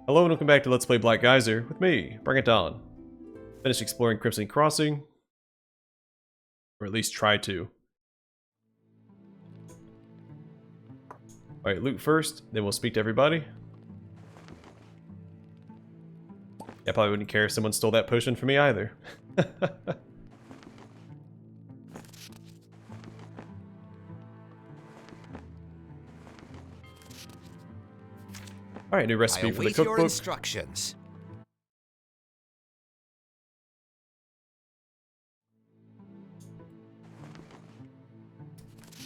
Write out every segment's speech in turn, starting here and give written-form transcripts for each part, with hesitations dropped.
Hello and welcome back to Let's Play Black Geyser with me, Bring It On. Finished exploring Crimson Crossing. Or at least try to. Alright, loot first, then we'll speak to everybody. Yeah, I probably wouldn't care if someone stole that potion from me either. Alright, new recipe for the cookbook. Your instructions.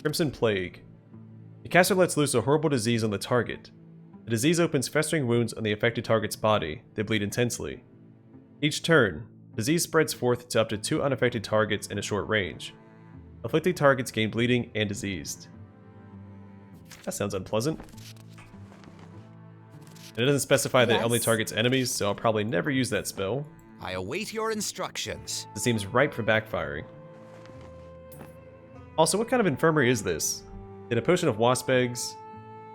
Crimson Plague. The caster lets loose a horrible disease on the target. The disease opens festering wounds on the affected target's body. They bleed intensely. Each turn, disease spreads forth to up to 2 unaffected targets in a short range. Afflicted targets gain bleeding and diseased. That sounds unpleasant. And it doesn't specify that it only targets enemies, so I'll probably never use that spell. I await your instructions. It seems ripe for backfiring. Also, what kind of infirmary is this? They had a potion of wasp eggs,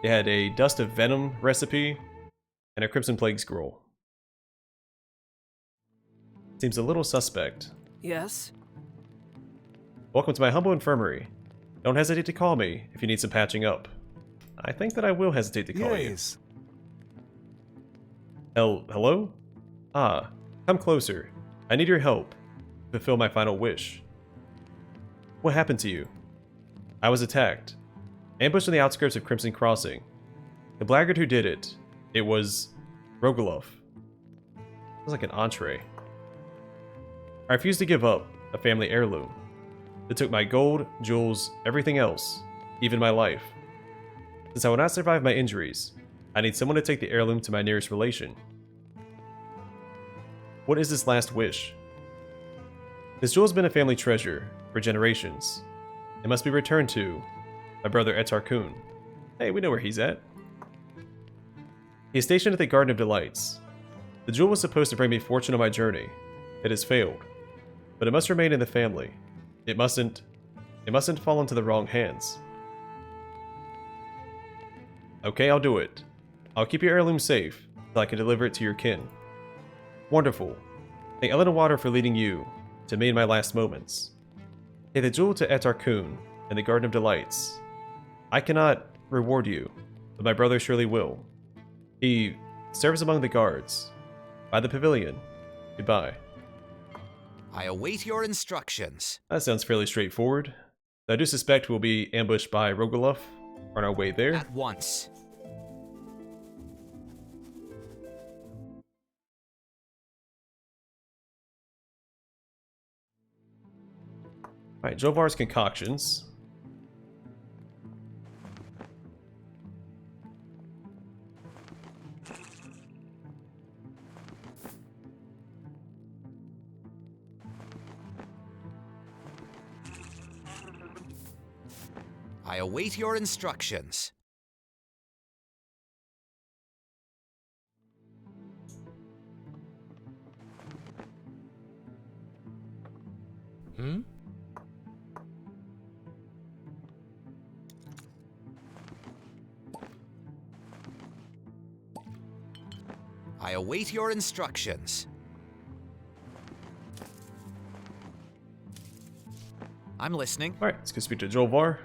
they had a dust of venom recipe, and a crimson plague scroll. Seems a little suspect. Yes? Welcome to my humble infirmary. Don't hesitate to call me if you need some patching up. I think that I will hesitate to call you. Hello? Ah, come closer. I need your help to fulfill my final wish. What happened to you? I was attacked. Ambushed on the outskirts of Crimson Crossing. The blackguard who did it, it was Rogalov. Sounds like an entree. I refused to give up a family heirloom. They took my gold, jewels, everything else, even my life. Since I will not survive my injuries, I need someone to take the heirloom to my nearest relation. What is this last wish? This jewel has been a family treasure for generations. It must be returned to my brother Etarkun. Hey, we know where he's at. He is stationed at the Garden of Delights. The jewel was supposed to bring me fortune on my journey. It has failed. But it must remain in the family. It mustn't fall into the wrong hands. Okay, I'll do it. I'll keep your heirloom safe until I can deliver it to your kin. Wonderful. Thank Ellen and Water for leading you to me in my last moments. Take the jewel to Etarkun in the Garden of Delights. I cannot reward you, but my brother surely will. He serves among the guards. By the pavilion. Goodbye. I await your instructions. That sounds fairly straightforward. I do suspect we'll be ambushed by Rogalov on our way there. At once. Alright, Jovar's concoctions. I await your instructions. I await your instructions. I'm listening. Alright, let's go speak to Jovar.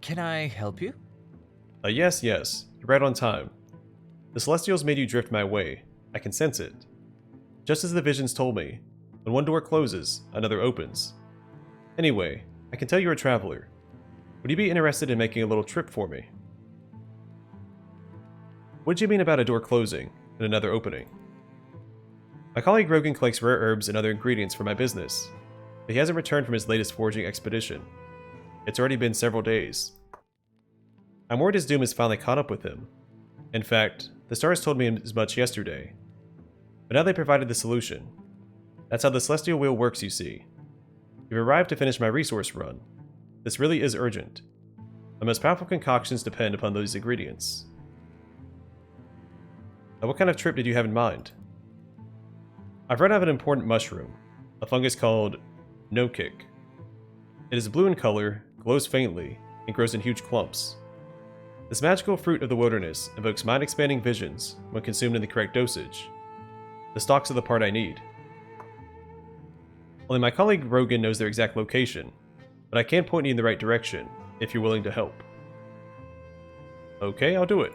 Can I help you? Yes. You're right on time. The Celestials made you drift my way. I can sense it. Just as the visions told me, when one door closes, another opens. Anyway, I can tell you're a traveler. Would you be interested in making a little trip for me? What did you mean about a door closing and another opening? My colleague Rogan collects rare herbs and other ingredients for my business, but he hasn't returned from his latest foraging expedition. It's already been several days. I'm worried his doom has finally caught up with him. In fact, the stars told me as much yesterday. But now they provided the solution. That's how the Celestial Wheel works, you see. You've arrived to finish my resource run. This really is urgent. My most powerful concoctions depend upon those ingredients. Now, what kind of trip did you have in mind? I've run out of an important mushroom, a fungus called no-kick. It is blue in color, glows faintly, and grows in huge clumps. This magical fruit of the wilderness evokes mind-expanding visions when consumed in the correct dosage. The stalks are the part I need. Only my colleague Rogan knows their exact location, but I can point you in the right direction if you're willing to help. Okay, I'll do it.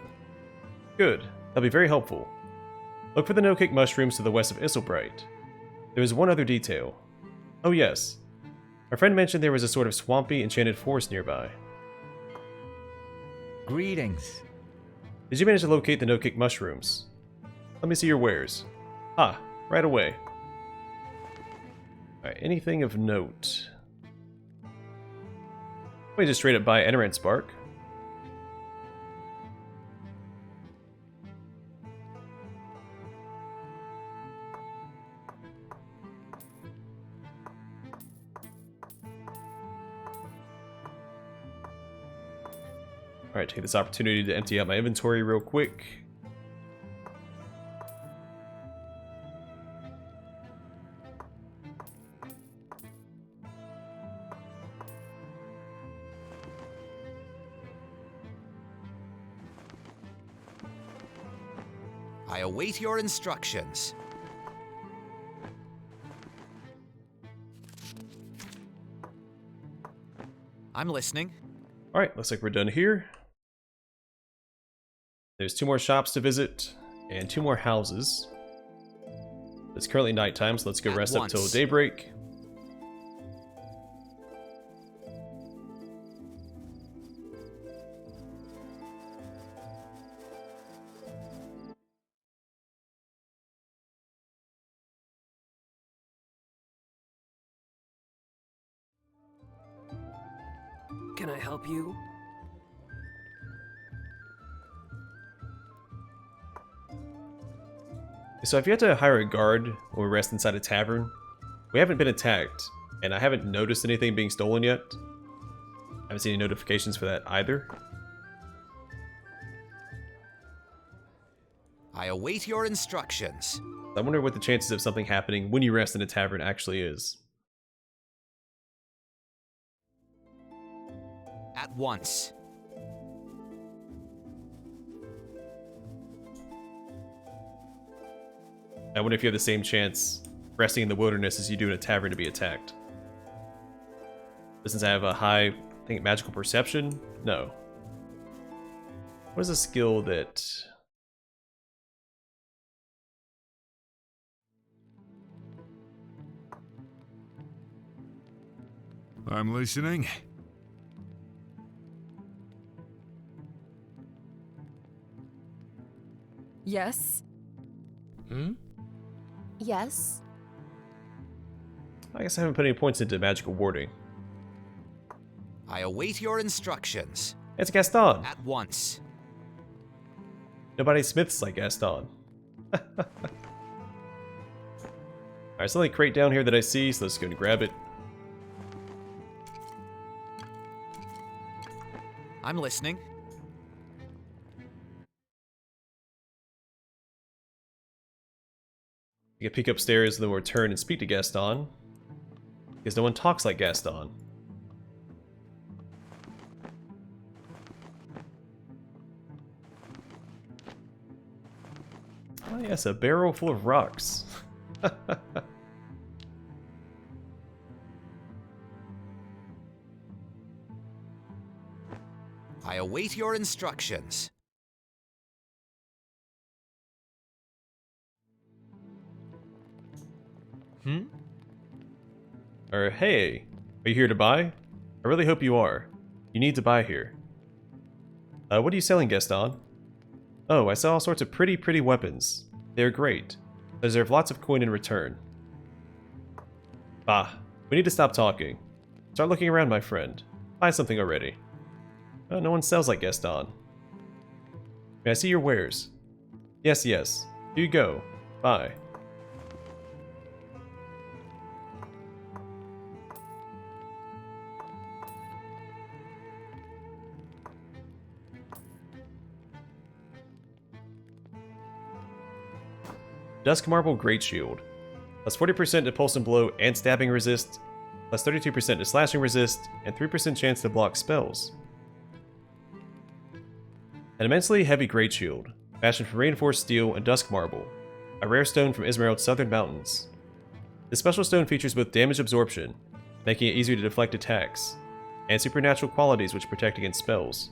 Good, that'll be very helpful. Look for the no-kick mushrooms to the west of Isilmerald. There is one other detail. Oh yes, my friend mentioned there was a sort of swampy, enchanted forest nearby. Greetings. Did you manage to locate the no-kick mushrooms? Let me see your wares. Ah, right away. Alright, anything of note? Let me just straight up buy Enderant Spark. Alright, take this opportunity to empty out my inventory real quick. I await your instructions. I'm listening. Alright, looks like we're done here. There's 2 more shops to visit, and 2 more houses. It's currently nighttime, so let's go rest up till daybreak. Can I help you? So I've yet to hire a guard when we rest inside a tavern. We haven't been attacked, and I haven't noticed anything being stolen yet. I haven't seen any notifications for that either. I await your instructions. I wonder what the chances of something happening when you rest in a tavern actually is. At once. I wonder if you have the same chance resting in the wilderness as you do in a tavern to be attacked. But since I have a high, I think, magical perception? No. What is a skill that... I'm listening. Yes? Yes? I guess I haven't put any points into magical warding. I await your instructions. It's Gaston! At once. Nobody smiths like Gaston. Alright, there's only a crate down here that I see, so let's go and grab it. I'm listening. You can peek upstairs and then we'll return and speak to Gaston. Because no one talks like Gaston. Oh yes, a barrel full of rocks. I await your instructions. Or, hey, are you here to buy? I really hope you are. You need to buy here. What are you selling, Gaston? Oh, I sell all sorts of pretty weapons. They're great. I deserve lots of coin in return. Ah, we need to stop talking. Start looking around, my friend. Buy something already. Oh, no one sells like Gaston. May I see your wares? Yes. Here you go. Buy. Dusk Marble Great Shield. Plus 40% to pulse and blow and stabbing resist. plus 32% to slashing resist, and 3% chance to block spells. An immensely heavy great shield, fashioned from reinforced steel and dusk marble, a rare stone from Isilmerald's southern mountains. This special stone features both damage absorption, making it easier to deflect attacks, and supernatural qualities which protect against spells.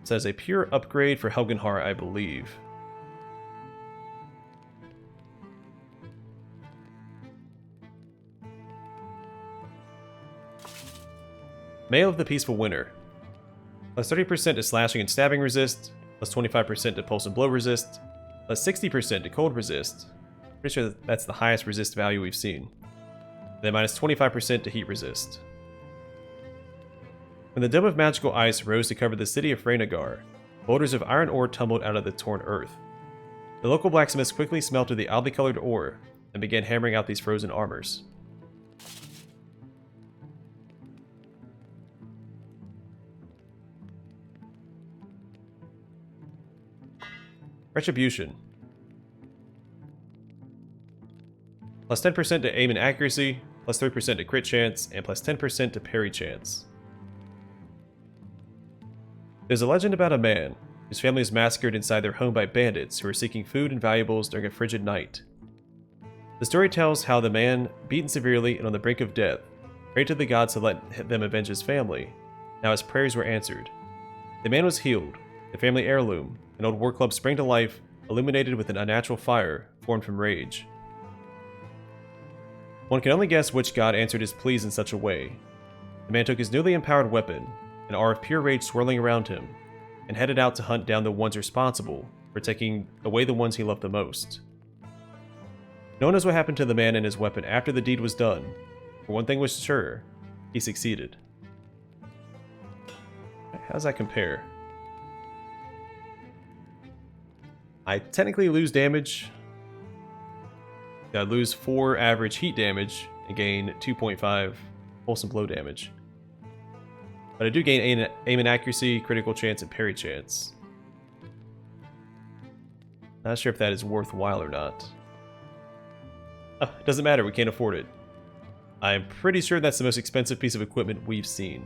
It says a pure upgrade for Helgenhar, I believe. Mail of the Peaceful Winter. Plus 30% to slashing and stabbing resist, plus 25% to pulse and blow resist, plus 60% to cold resist. Pretty sure that's the highest resist value we've seen. And then minus 25% to heat resist. When the dome of magical ice rose to cover the city of Freynagar, boulders of iron ore tumbled out of the torn earth. The local blacksmiths quickly smelted the oddly colored ore and began hammering out these frozen armors. Retribution. Plus 10% to aim and accuracy, plus 3% to crit chance, and plus 10% to parry chance. There's a legend about a man whose family was massacred inside their home by bandits who were seeking food and valuables during a frigid night. The story tells how the man, beaten severely and on the brink of death, prayed to the gods to let them avenge his family. Now his prayers were answered. The man was healed. The family heirloom, an old war club, sprang to life, illuminated with an unnatural fire formed from rage. One can only guess which god answered his pleas in such a way. The man took his newly empowered weapon, an aura of pure rage swirling around him, and headed out to hunt down the ones responsible for taking away the ones he loved the most. No one knows what happened to the man and his weapon after the deed was done, but one thing was sure, he succeeded. How does that compare? I technically lose damage. I lose 4 average heat damage and gain 2.5 pulse and blow damage. But I do gain aim and accuracy, critical chance, and parry chance. Not sure if that is worthwhile or not. Oh, it doesn't matter, we can't afford it. I'm pretty sure that's the most expensive piece of equipment we've seen.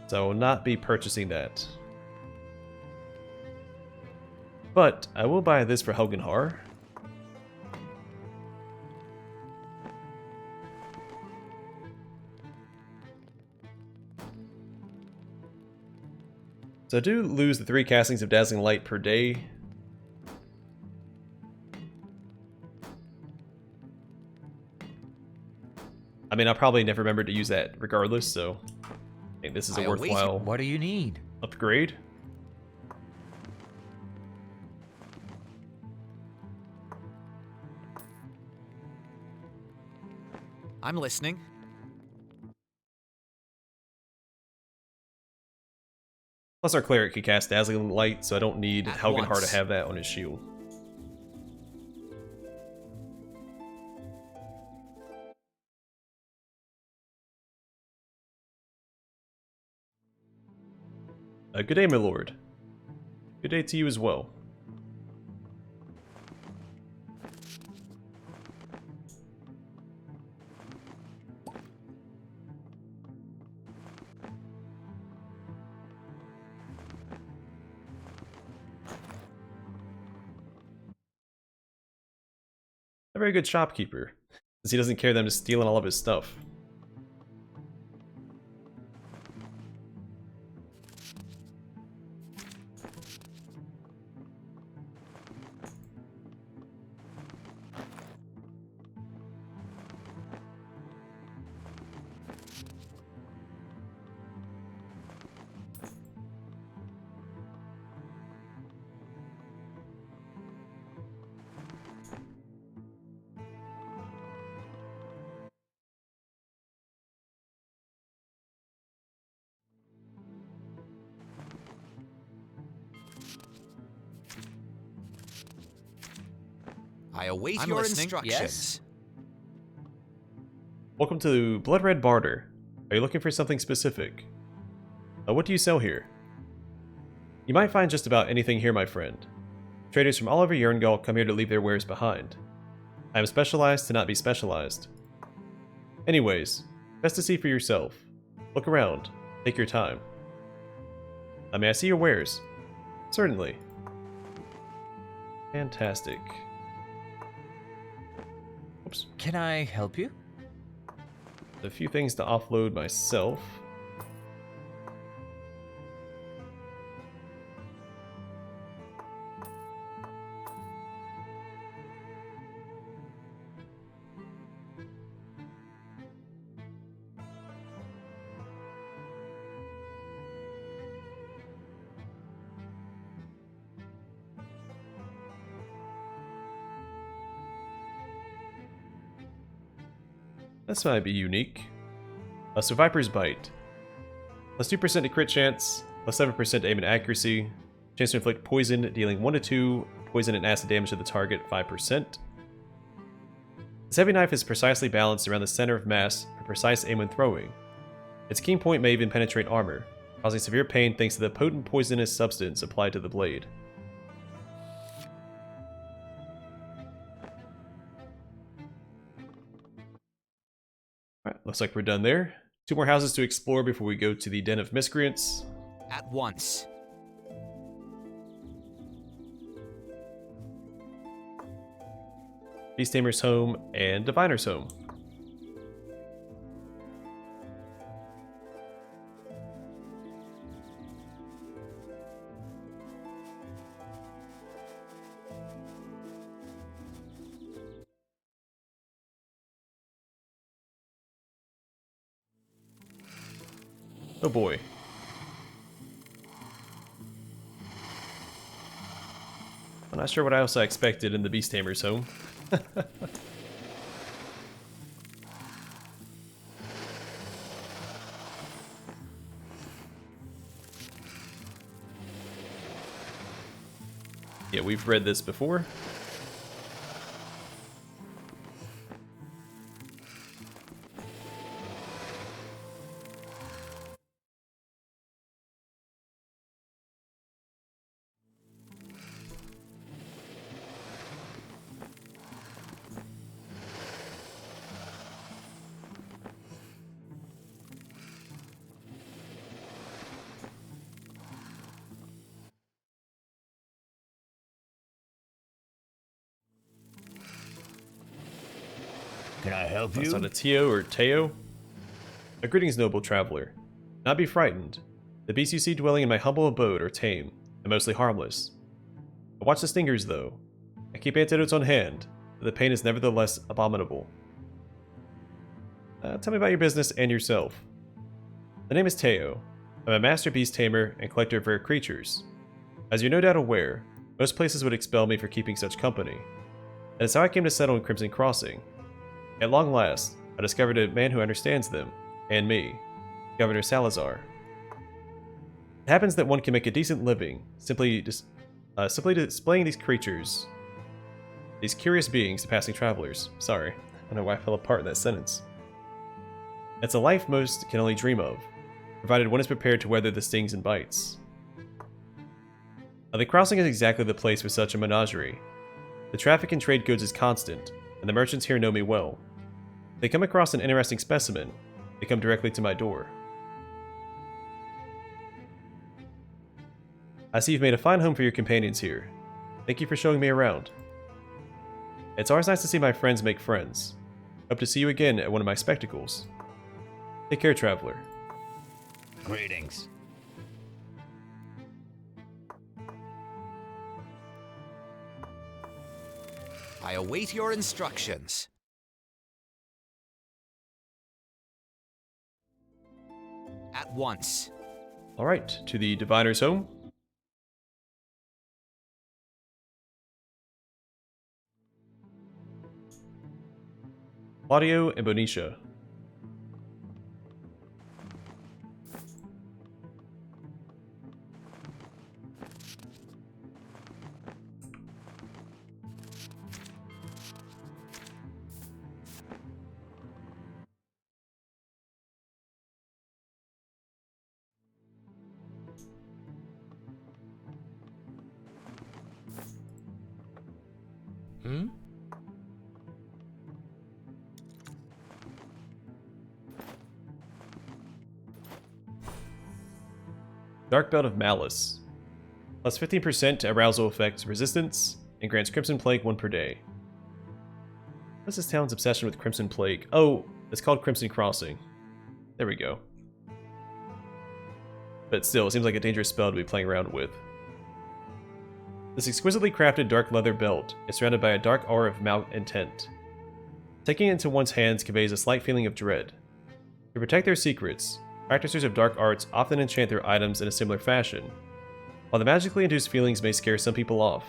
So I will not be purchasing that. But I will buy this for Helgenhar. So I do lose the 3 castings of Dazzling Light per day. I mean, I'll probably never remember to use that regardless, so I think this is a worthwhile What do you need? upgrade. I'm listening. Plus our cleric can cast Dazzling Light, so I don't need At Helgenhar once. to have that on his shield. Good day, my lord. Good day to you as well. A very good shopkeeper, since he doesn't care them just stealing all of his stuff. I await I'm your listening. instructions. Welcome to Blood Red Barter, Are you looking for something specific? What do you sell here? You might find just about anything here, my friend. Traders from all over Yerngal come here to leave their wares behind. I am specialized to not be specialized. Anyways, best to see for yourself. Look around. Take your time. May I see your wares? Certainly. Fantastic. Oops. Can I help you? A few things to offload myself. This might be unique. So Viper's Bite. Plus 2% to crit chance, plus 7% to aim and accuracy. Chance to inflict poison, dealing 1 to 2 poison and acid damage to the target, 5%. This heavy knife is precisely balanced around the center of mass for precise aim when throwing. Its keen point may even penetrate armor, causing severe pain thanks to the potent poisonous substance applied to the blade. Alright, looks like we're done there. 2 more houses to explore before we go to the Den of Miscreants. At once. Beast Tamer's home and Diviner's home. Oh boy. I'm not sure what else I expected in the Beast Tamer's home. Yeah, we've read this before. Can I help That's you? not a Teo or Teo. Greetings, noble traveler. Not be frightened. The beasts you see dwelling in my humble abode are tame, and mostly harmless. But watch the stingers, though. I keep antidotes on hand, but the pain is nevertheless abominable. Tell me about your business and yourself. The name is Teo. I'm a master beast tamer and collector of rare creatures. As you're no doubt aware, most places would expel me for keeping such company. That is how I came to settle in Crimson Crossing. At long last, I discovered a man who understands them, and me, Governor Salazar. It happens that one can make a decent living simply displaying these creatures, these curious beings to passing travelers. Sorry, I don't know why I fell apart in that sentence. It's a life most can only dream of, provided one is prepared to weather the stings and bites. The crossing is exactly the place for such a menagerie. The traffic in trade goods is constant, and the merchants here know me well. If they come across an interesting specimen, they come directly to my door. I see you've made a fine home for your companions here. Thank you for showing me around. It's always nice to see my friends make friends. Hope to see you again at one of my spectacles. Take care, traveler. Greetings. I await your instructions. At once. Alright, to the Diviner's home. Claudio and Bonicia. Hmm? Dark Belt of Malice. Plus 15% to arousal effects resistance, and grants Crimson Plague 1 per day. What's this town's obsession with Crimson Plague? Oh, it's called Crimson Crossing. There we go. But still, it seems like a dangerous spell to be playing around with. This exquisitely crafted dark leather belt is surrounded by a dark aura of malintent. Taking it into one's hands conveys a slight feeling of dread. To protect their secrets, practitioners of dark arts often enchant their items in a similar fashion. While the magically induced feelings may scare some people off,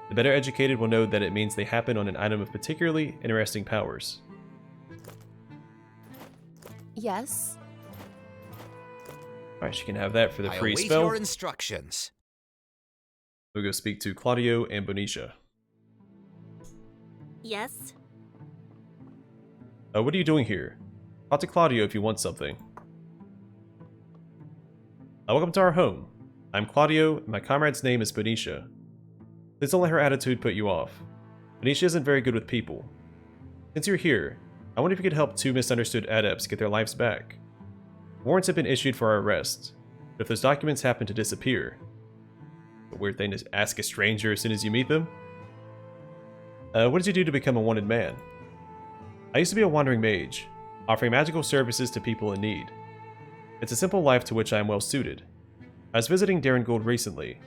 the better educated will know that it means they happen on an item of particularly interesting powers. Yes. Alright, she can have that for the I free await spell. your instructions. We'll go speak to Claudio and Bonicia. Yes? What are you doing here? Talk to Claudio if you want something. Welcome to our home. I'm Claudio, and my comrade's name is Bonicia. Please don't let her attitude put you off. Bonicia isn't very good with people. Since you're here, I wonder if you could help two misunderstood adepts get their lives back. Warrants have been issued for our arrest, but if those documents happen to disappear... A weird thing to ask a stranger as soon as you meet them? What did you do to become a wanted man? I used to be a wandering mage, offering magical services to people in need. It's a simple life to which I am well suited. I was visiting Darren Gold recently,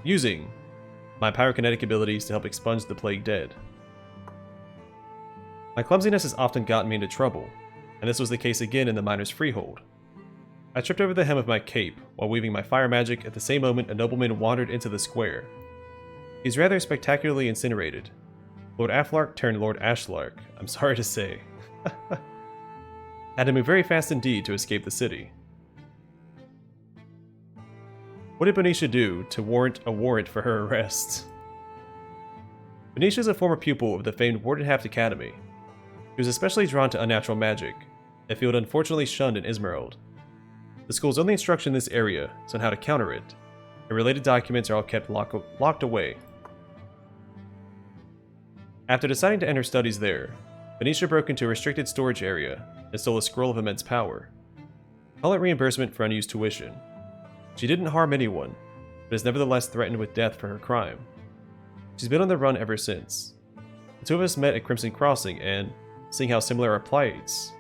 using my pyrokinetic abilities to help expunge the plague dead. My clumsiness has often gotten me into trouble, and this was the case again in the miner's freehold. I tripped over the hem of my cape while weaving my fire magic at the same moment a nobleman wandered into the square. He's rather spectacularly incinerated. Lord Aflark turned Lord Ashlark, I'm sorry to say. Had to move very fast indeed to escape the city. What did Bonicia do to warrant a warrant for her arrest? Bonicia is a former pupil of the famed Wardenhaft Academy. She was especially drawn to unnatural magic, a field unfortunately shunned in Isilmerald. The school's only instruction in this area is on how to counter it, and related documents are all kept locked away. After deciding to end her studies there, Bonicia broke into a restricted storage area and stole a scroll of immense power. Call it reimbursement for unused tuition. She didn't harm anyone, but is nevertheless threatened with death for her crime. She's been on the run ever since. The two of us met at Crimson Crossing and, seeing how similar our plights,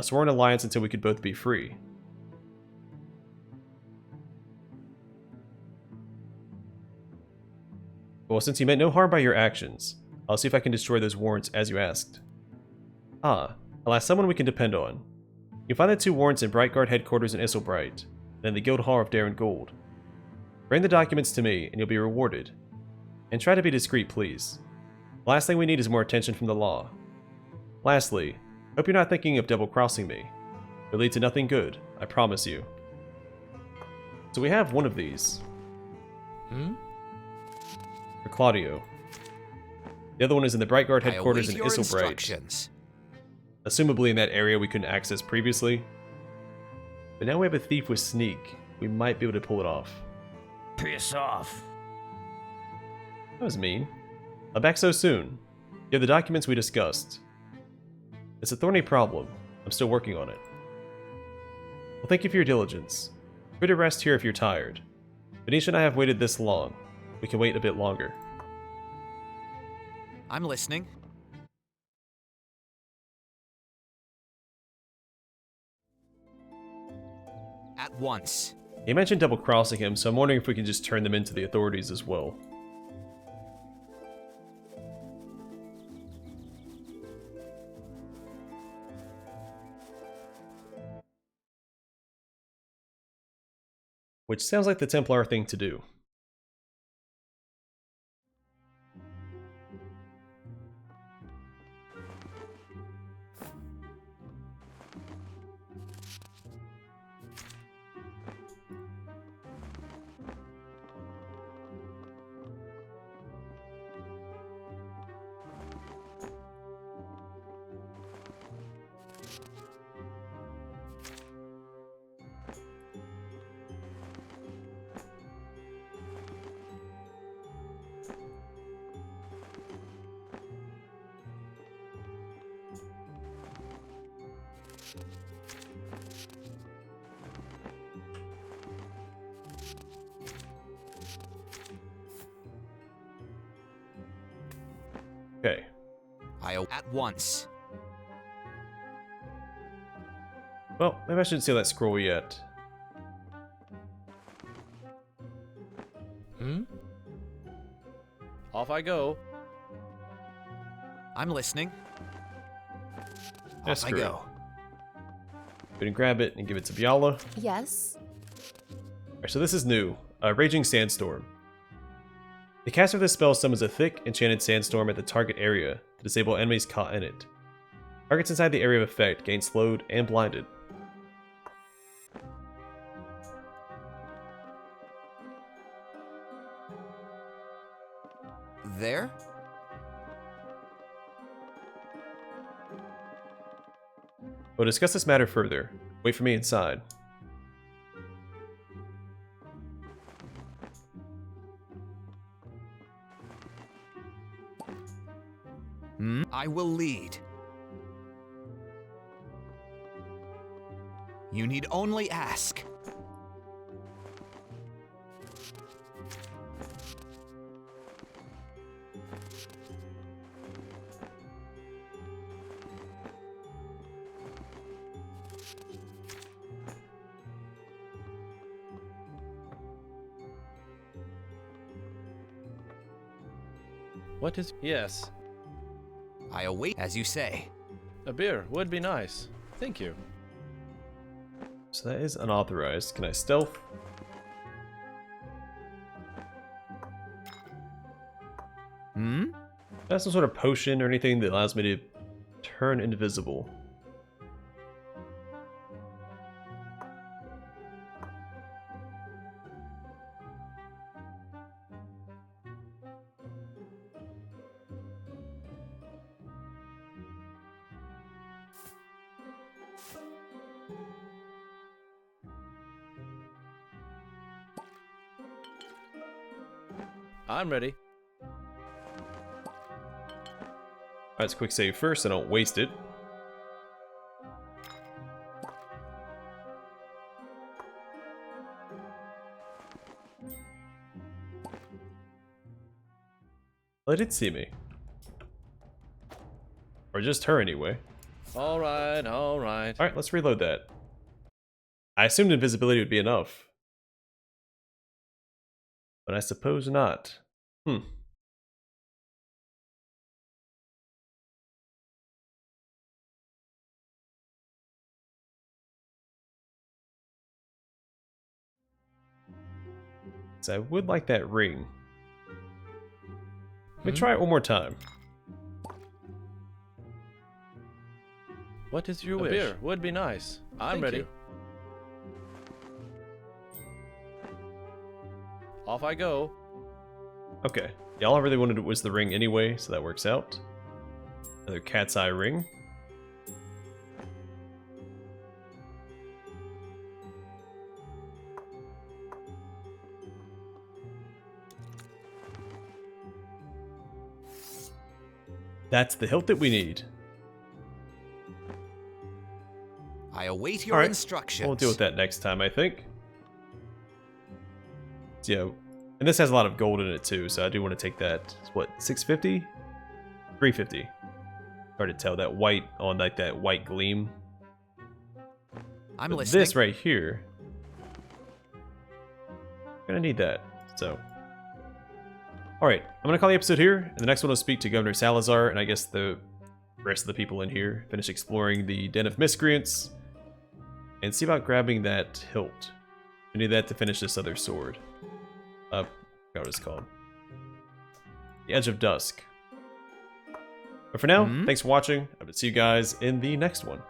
swore an alliance until we could both be free. Well, since you meant no harm by your actions, I'll see if I can destroy those warrants as you asked. Alas, someone we can depend on. You'll find the two warrants in Brightguard headquarters in Isilbright, and in the Guild Hall of Darren Gold. Bring the documents to me, and you'll be rewarded. And try to be discreet, please. The last thing we need is more attention from the law. Lastly, hope you're not thinking of double-crossing me. It'll lead to nothing good, I promise you. So we have one of these. For Claudio. The other one is in the Brightguard headquarters in Isilbright. Assumably in that area we couldn't access previously. But now we have a thief with sneak. We might be able to pull it off. Piss off. That was mean. I'm back so soon. You have the documents we discussed. It's a thorny problem. I'm still working on it. Well, thank you for your diligence. Free to rest here if you're tired. Bonicia and I have waited this long. We can wait a bit longer. I'm listening. At once. He mentioned double-crossing him, so I'm wondering if we can just turn them into the authorities as well. Which sounds like the Templar thing to do. Okay. At once. Well, maybe I shouldn't seal that scroll yet. Off I go. I'm listening. That's Off I great. go. We can grab it and give it to Biala. Yes. Alright, so this is new. A Raging Sandstorm. The caster of this spell summons a thick, enchanted sandstorm at the target area to disable enemies caught in it. Targets inside the area of effect gain slowed and blinded. There? We'll discuss this matter further. Wait for me inside. I will lead. You need only ask. What is... Yes. I await as you say. A beer would be nice. Thank you. So that is unauthorized. Can I stealth? That's some sort of potion or anything that allows me to turn invisible. I'm ready. Alright, let's quick save first, so I don't waste it. Well, they did see me. Or just her anyway. Alright, alright. Alright, let's reload that. I assumed invisibility would be enough. But I suppose not. So I would like that ring. Let me try it one more time. What is your A wish? A beer beer would be nice. I'm Thank ready. you. Off I go. Okay. Yeah, all I really wanted was the ring anyway, so that works out. Another cat's eye ring. That's the hilt that we need. I await your Alright, instructions. we'll deal with that next time, I think. So, yeah, and this has a lot of gold in it too, so I do want to take that. It's what, 650? 350. Hard to tell, that white on like that white gleam. I'm But listening. this right here, gonna need that. So, all right, I'm gonna call the episode here. And the next one will speak to Governor Salazar, and I guess the rest of the people in here. Finish exploring the Den of Miscreants, and see about grabbing that hilt. We need that to finish this other sword. I forgot what it's called. The Edge of Dusk. But for now, thanks for watching. I will see you guys in the next one.